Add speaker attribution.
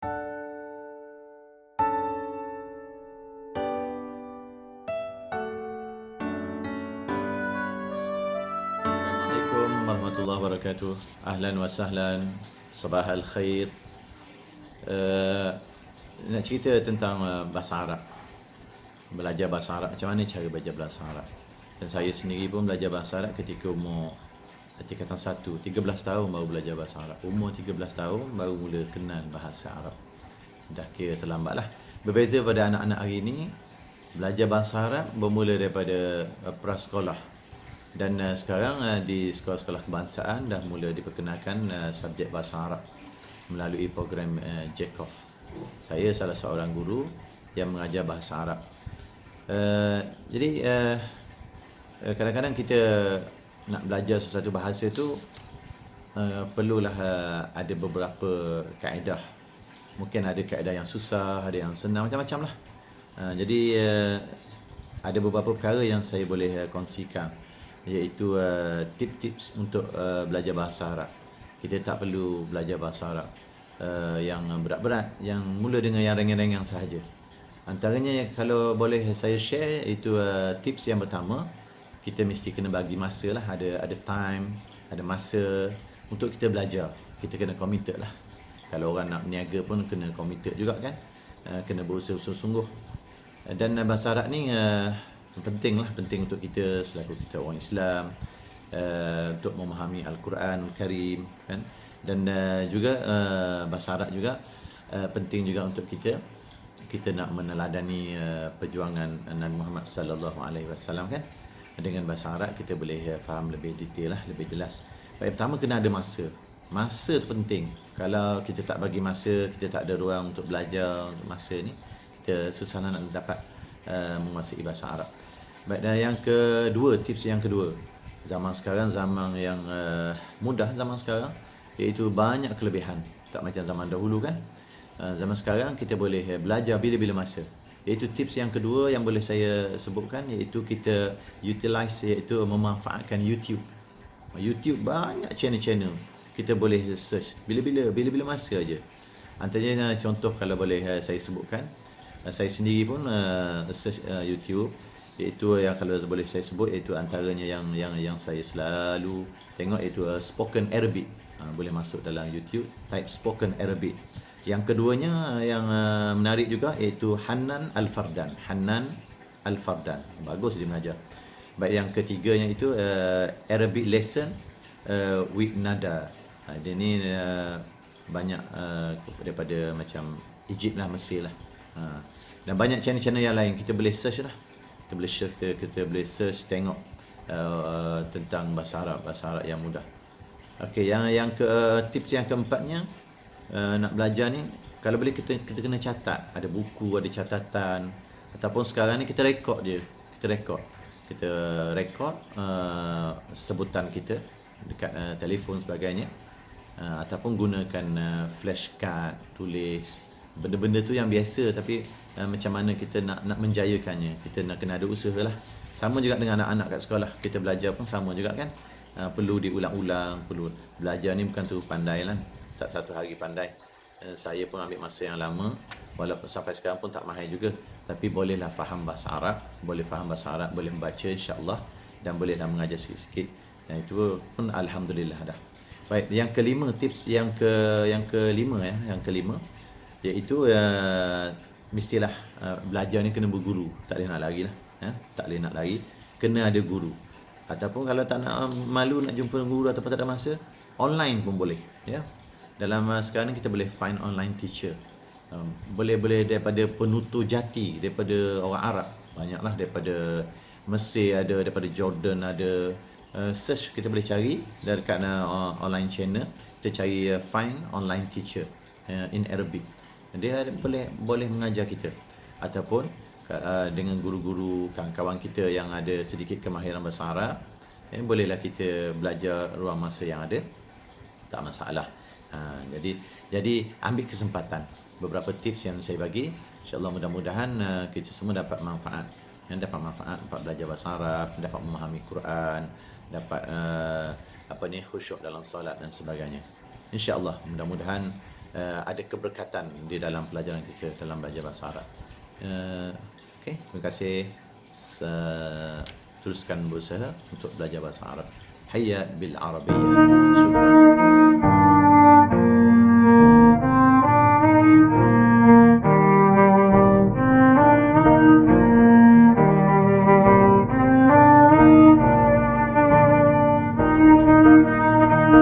Speaker 1: Assalamualaikum warahmatullahi wabarakatuh. Ahlan wa sahlan. Sabah al-khair. Nak cerita tentang bahasa Arab. Belajar bahasa Arab. Macam mana cara belajar bahasa Arab? Dan saya sendiri pun belajar bahasa Arab ketika umur tingkatan 1, 13 tahun baru belajar bahasa Arab. Umur 13 tahun baru mula kenal bahasa Arab. Dah kira terlambat lah. Berbeza pada anak-anak hari ini, belajar bahasa Arab bermula daripada prasekolah. Dan sekarang di sekolah-sekolah kebangsaan dah mula diperkenalkan subjek bahasa Arab melalui program JECOF. Saya salah seorang guru yang mengajar bahasa Arab. Jadi kadang-kadang kita nak belajar sesuatu bahasa tu perlulah ada beberapa kaedah. Mungkin ada kaedah yang susah, ada yang senang, macam-macam lah. Jadi ada beberapa perkara yang saya boleh kongsikan, iaitu tips-tips untuk belajar bahasa Arab. Kita tak perlu belajar bahasa Arab yang berat-berat, yang mula dengan yang ringan-ringan sahaja. Antaranya kalau boleh saya share, itu tips yang pertama, kita mesti kena bagi masa lah, ada time, ada masa untuk kita belajar. Kita kena committed lah. Kalau orang nak berniaga pun kena committed juga kan, kena berusaha sungguh-sungguh. Dan bahasa Arab ni penting untuk kita selaku kita orang Islam, untuk memahami Al-Quran Al-Karim kan. Dan juga bahasa Arab juga penting juga untuk kita nak meneladani perjuangan Nabi Muhammad sallallahu alaihi wasallam kan. Dengan bahasa Arab kita boleh faham lebih detail lah, lebih jelas. Baik, pertama kena ada masa. Masa tu penting. Kalau kita tak bagi masa, kita tak ada ruang untuk belajar untuk masa ni, kita susah nak dapat menguasai bahasa Arab. Baik, dan yang kedua, tips yang kedua, zaman sekarang zaman yang mudah zaman sekarang, iaitu banyak kelebihan. Tak macam zaman dahulu kan. Zaman sekarang kita boleh belajar bila-bila masa. Iaitu tips yang kedua yang boleh saya sebutkan, iaitu kita utilize, iaitu memanfaatkan YouTube. YouTube banyak channel-channel. Kita boleh search bila-bila masa aja. Antaranya contoh kalau boleh saya sebutkan, saya sendiri pun search YouTube, iaitu yang kalau boleh saya sebut, iaitu antaranya yang saya selalu tengok, iaitu spoken Arabic. Boleh masuk dalam YouTube, type spoken Arabic. Yang keduanya yang menarik juga, iaitu Hanan Al-Fardan. Hanan Al-Fardan, bagus dia mengajar. Baik, yang ketiganya itu Arabic lesson with Nada. Dia ni banyak daripada macam Egypt lah, Mesir lah. Dan banyak channel-channel yang lain kita boleh search lah. Kita boleh search, tengok tentang bahasa Arab yang mudah. Okey, yang tips yang keempatnya, nak belajar ni, kalau boleh kita kena catat. Ada buku, ada catatan, ataupun sekarang ni kita rekod je. Kita rekod sebutan kita dekat telefon sebagainya, ataupun gunakan flashcard, tulis benda-benda tu yang biasa, tapi macam mana kita nak menjayakannya, kita nak kena ada usaha lah. Sama juga dengan anak-anak kat sekolah, kita belajar pun sama juga kan. Perlu diulang-ulang, perlu belajar ni bukan tu pandai lah, tak satu hari pandai. Saya pun ambil masa yang lama, walaupun sampai sekarang pun tak mahir juga, tapi bolehlah faham bahasa Arab, boleh membaca insya-Allah, dan bolehlah mengajar sikit-sikit. Dan itu pun alhamdulillah dah. Baik, yang kelima, tips yang kelima, iaitu mestilah belajar ni kena berguru. Tak boleh nak lari lah, tak boleh nak lari, kena ada guru. Ataupun kalau tak nak, malu nak jumpa guru ataupun tak ada masa, online pun boleh ya. Dalam sekarang ni kita boleh find online teacher. Boleh daripada penutur jati, daripada orang Arab, banyaklah, daripada Mesir ada, daripada Jordan ada. Search, kita boleh cari dekat online channel, kita cari find online teacher in Arabic. Dia boleh mengajar kita, ataupun dengan guru-guru kawan-kawan kita yang ada sedikit kemahiran bahasa Arab, bolehlah kita belajar ruang masa yang ada, tak masalah. Jadi ambil kesempatan. Beberapa tips yang saya bagi, insya-Allah mudah-mudahan kita semua dapat manfaat. Dapat belajar bahasa Arab, dapat memahami Quran, dapat khusyuk dalam solat dan sebagainya. Insya-Allah mudah-mudahan ada keberkatan di dalam pelajaran kita dalam belajar bahasa Arab. Okey, terima kasih. Teruskan berusaha untuk belajar bahasa Arab. Hayya bil Arabiyyah. Syukran.